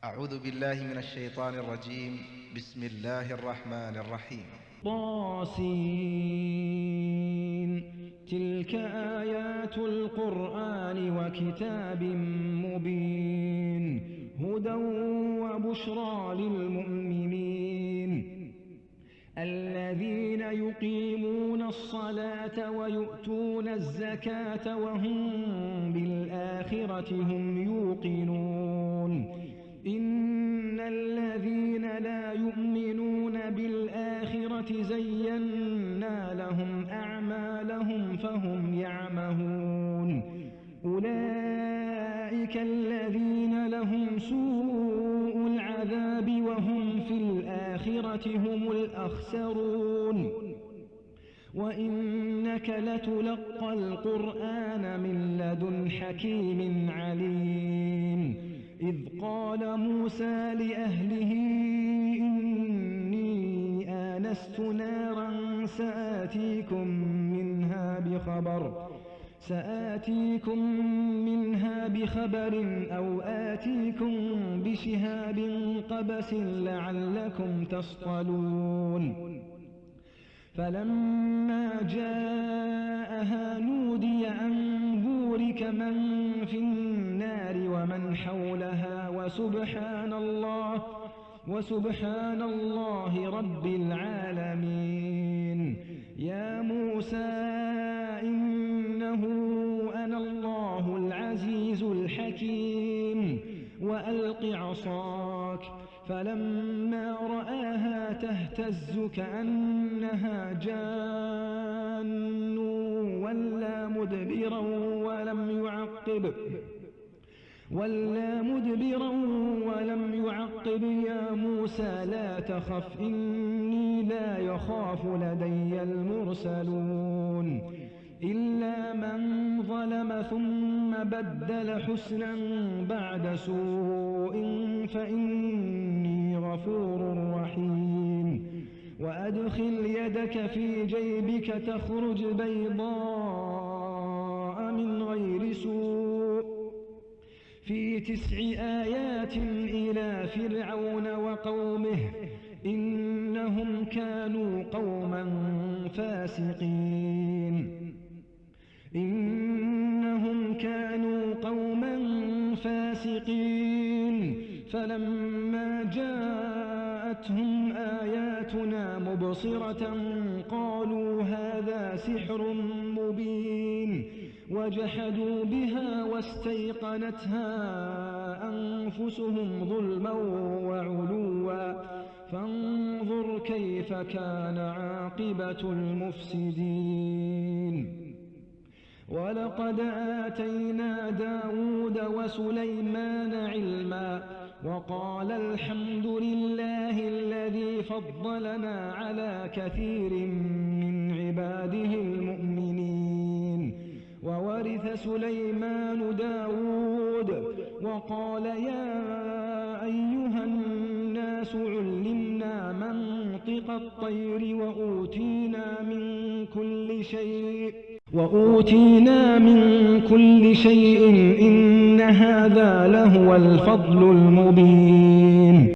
أعوذ بالله من الشيطان الرجيم. بسم الله الرحمن الرحيم. طاسين. تلك آيات القرآن وكتاب مبين، هدى وبشرى للمؤمنين الذين يقيمون الصلاة ويؤتون الزكاة وهم بالآخرة هم يوقنون. إن الذين لا يؤمنون بالآخرة زينا لهم أعمالهم فهم يعمهون. أولئك الذين لهم سوء العذاب وهم في الآخرة هم الأخسرون. وإنك لتلقى القرآن من لدن حكيم عليم. إذ قال موسى لأهله إني آنست نارا سآتيكم منها بخبر أو آتيكم بشهاب قبس لعلكم تصطلون. فلما جاءها نودي أن بورك من في النار ومن حولها وسبحان الله رب العالمين. يا موسى إنه أنا الله العزيز الحكيم وألق عصاك. فلما رآها تهتز كأنها جان ولا مدبرا ولم يعقب. يا موسى لا تخف إني لا يخاف لدي المرسلون. إلا من ظلم ثم بدل حسنا بعد سوء فإني غفور رحيم. وأدخل يدك في جيبك تخرج بيضاء من غير سوء في 9 آيات إلى فرعون وقومه إنهم كانوا قوما فاسقين. فلما جاءتهم آياتنا مبصرة قالوا هذا سحر مبين. وجحدوا بها واستيقنتها أنفسهم ظلما وعلوا فانظر كيف كان عاقبة المفسدين. ولقد آتينا داود وسليمان علما وقال الحمد لله الذي فضلنا على كثير من عباده المؤمنين. وورث سليمان داود وقال يا أيها الناس علمنا منطق الطير وأوتينا من كل شيء إن هذا لهو الفضل المبين.